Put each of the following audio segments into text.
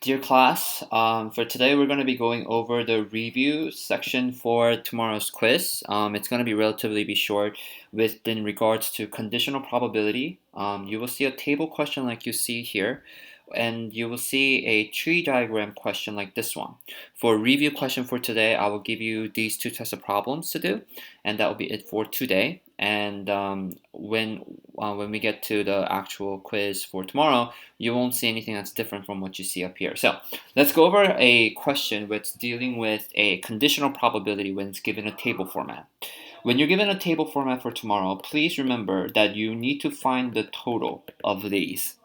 Dear class, for today we're going to be going over the review section for tomorrow's quiz. It's going to be relatively short in regards to conditional probability. You will see a table question like you see here, and you will see a tree diagram question like this one. For a review question for today, I will give you these two types of problems to do, and that will be it for today. And when we get to the actual quiz for tomorrow, you won't see anything that's different from what you see up here. So let's go over a question that's dealing with a conditional probability when it's given a table format. When you're given a table format for tomorrow, please remember that you need to find the total of these.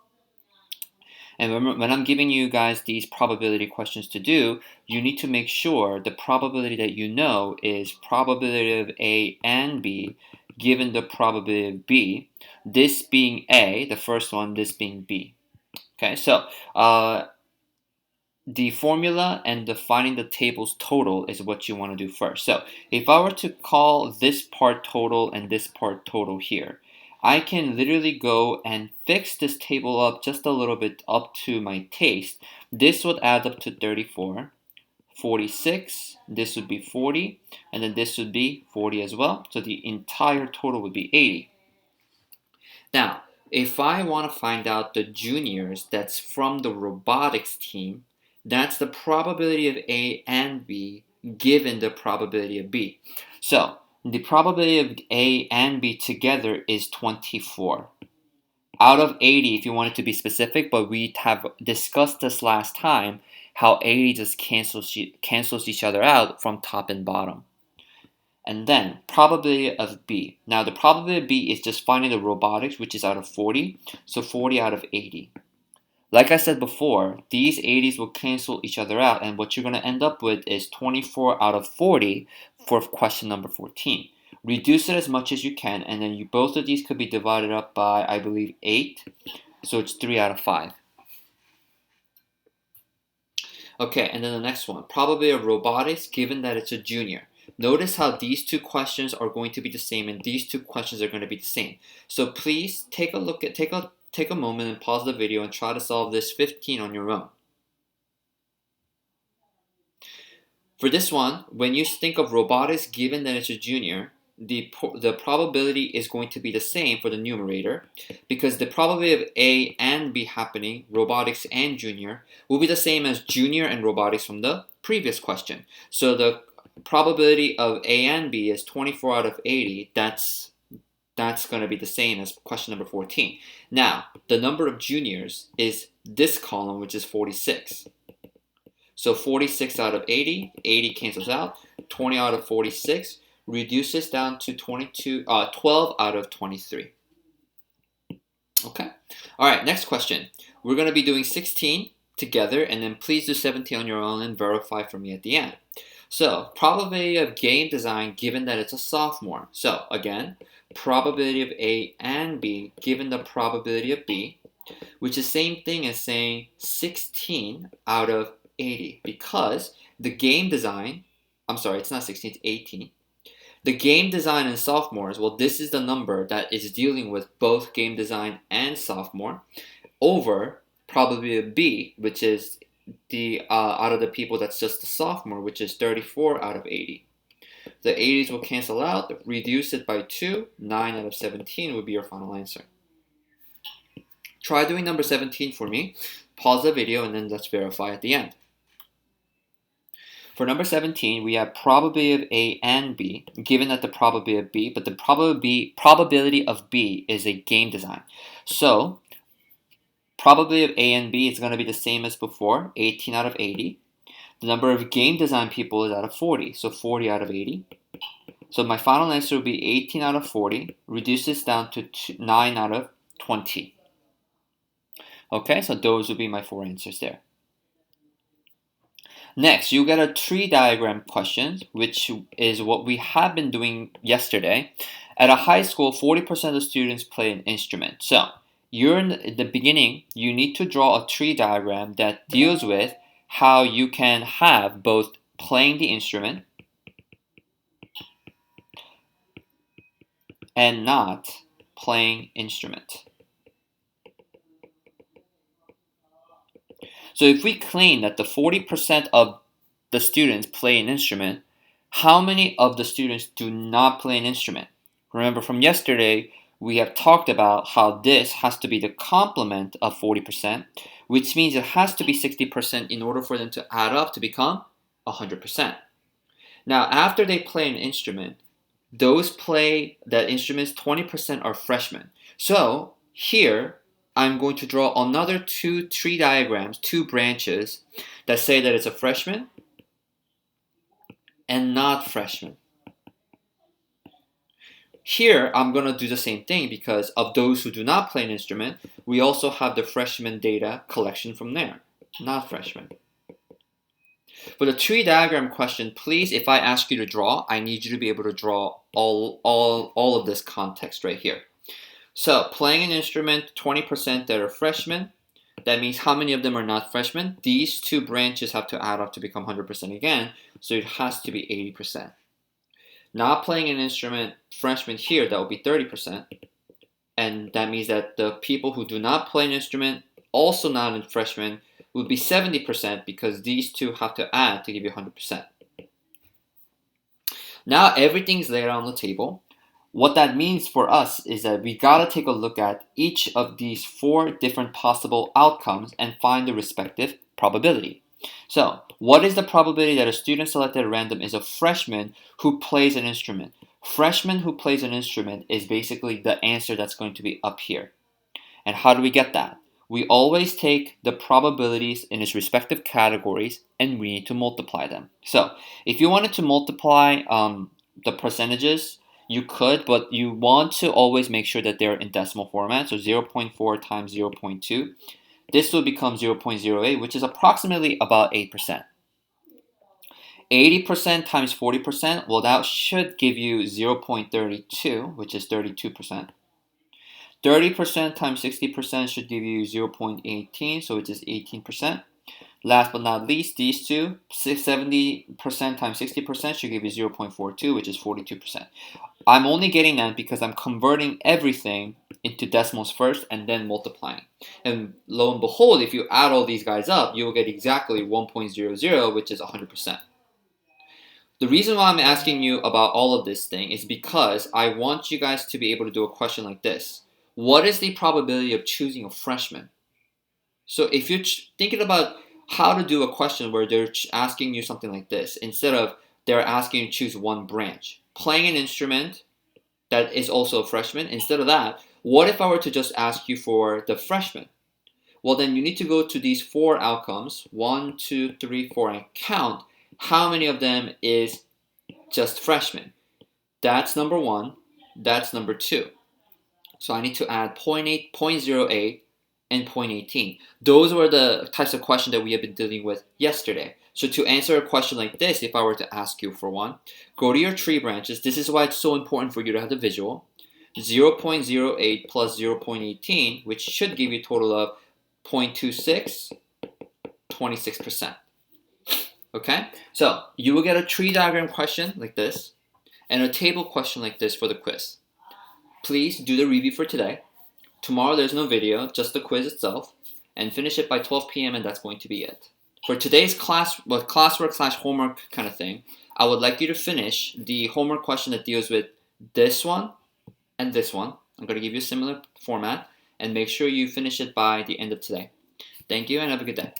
And when I'm giving you guys these probability questions to do, you need to make sure the probability that you know is probability of A and B given the probability of B, this being A, the first one, this being B. Okay, so the formula and defining the table's total is what you want to do first. So if I were to call this part total and this part total here, I can literally go and fix this table up just a little bit up to my taste. This would add up to 34, 46, this would be 40, and then this would be 40 as well. So the entire total would be 80. Now, if I want to find out the juniors that's from the robotics team, that's the probability of A and B given the probability of B. So the probability of A and B together is 24. Out of 80 if you want it to be specific, but we have discussed this last time, how 80 just cancels each other out from top and bottom. And then probability of B. Now the probability of B is just finding the robotics, which is out of 40, so 40 out of 80. Like I said before, these 80s will cancel each other out, and what you're going to end up with is 24 out of 40 for question number 14. Reduce it as much as you can, and then both of these could be divided up by, I believe, 8, so it's 3 out of 5. Okay, and then the next one, probability of robotics given that it's a junior. Notice how these two questions are going to be the same, and these two questions are going to be the same. So please take a moment and pause the video and try to solve this 15 on your own. For this one, when you think of robotics given that it's a junior, the probability is going to be the same for the numerator, because the probability of A and B happening, robotics and junior, will be the same as junior and robotics from the previous question. So the probability of A and B is 24 out of 80. That's going to be the same as question number 14. Now, the number of juniors is this column, which is 46. So 46 out of 80, 80 cancels out, 20 out of 46 reduces down to 12 out of 23. Okay? All right, next question. We're going to be doing 16 together, and then please do 17 on your own and verify for me at the end. So, probability of game design given that it's a sophomore. So, again, probability of A and B given the probability of B, which is the same thing as saying 16 out of 80, because the game design, I'm sorry, it's not 16, it's 18. The game design in sophomores, well, this is the number that is dealing with both game design and sophomore, over probability of B, which is the out of the people that's just the sophomore, which is 34 out of 80. The 80s will cancel out, reduce it by 2, 9 out of 17 would be your final answer. Try doing number 17 for me. Pause the video and then let's verify at the end. For number 17, we have probability of A and B, given that the probability of B, but the probability of B is a game design. So, probability of A and B is going to be the same as before, 18 out of 80. The number of game design people is out of 40, so 40 out of 80. So my final answer will be 18 out of 40, reduces down to 9 out of 20. Okay, so those would be my 4 answers there. Next, you get a tree diagram question, which is what we have been doing yesterday. At a high school, 40% of the students play an instrument. So, you're in the beginning, you need to draw a tree diagram that deals with how you can have both playing the instrument and not playing instrument. So if we claim that the 40% of the students play an instrument, how many of the students do not play an instrument? Remember from yesterday, we have talked about how this has to be the complement of 40%, which means it has to be 60% in order for them to add up to become 100%. Now, after they play an instrument, those play that instruments 20% are freshmen. So here, I'm going to draw another two tree diagrams, two branches that say that it's a freshman and not freshman. Here, I'm going to do the same thing because of those who do not play an instrument, we also have the freshman data collection from there, not freshmen. For the tree diagram question, please, if I ask you to draw, I need you to be able to draw all of this context right here. So, playing an instrument, 20% that are freshmen. That means how many of them are not freshmen? These two branches have to add up to become 100% again, so it has to be 80%. Not playing an instrument, freshmen here, that will be 30%. And that means that the people who do not play an instrument, also not in freshmen, would be 70% because these two have to add to give you 100%. Now everything's laid out on the table. What that means for us is that we gotta take a look at each of these four different possible outcomes and find the respective probability. So, what is the probability that a student selected at random is a freshman who plays an instrument? Freshman who plays an instrument is basically the answer that's going to be up here. And how do we get that? We always take the probabilities in its respective categories and we need to multiply them. So if you wanted to multiply the percentages, you could, but you want to always make sure that they're in decimal format. So 0.4 times 0.2. This will become 0.08, which is approximately about 8%. 80% times 40%, well, that should give you 0.32, which is 32%. 30% times 60% should give you 0.18, so it is 18%. Last but not least, these two, 70% times 60% should give you 0.42, which is 42%. I'm only getting that because I'm converting everything into decimals first and then multiplying. And lo and behold, if you add all these guys up, you will get exactly 1.00, which is 100%. The reason why I'm asking you about all of this thing is because I want you guys to be able to do a question like this. What is the probability of choosing a freshman? So if you're thinking about how to do a question where they're asking you something like this, instead of they're asking you to choose one branch, playing an instrument that is also a freshman, instead of that, what if I were to just ask you for the freshman? Well, then you need to go to these four outcomes, 1, 2, 3, 4, and count how many of them is just freshmen. That's number one, that's number two. So I need to add 0.8, 0.08, and 0.18. Those were the types of questions that we have been dealing with yesterday. So to answer a question like this, if I were to ask you for one, go to your tree branches. This is why it's so important for you to have the visual. 0.08 plus 0.18, which should give you a total of 0.26, 26%. Okay? So you will get a tree diagram question like this and a table question like this for the quiz. Please do the review for today. Tomorrow there's no video, just the quiz itself, and finish it by 12 p.m. and that's going to be it. For today's classwork/homework kind of thing, I would like you to finish the homework question that deals with this one and this one. I'm going to give you a similar format and make sure you finish it by the end of today. Thank you and have a good day.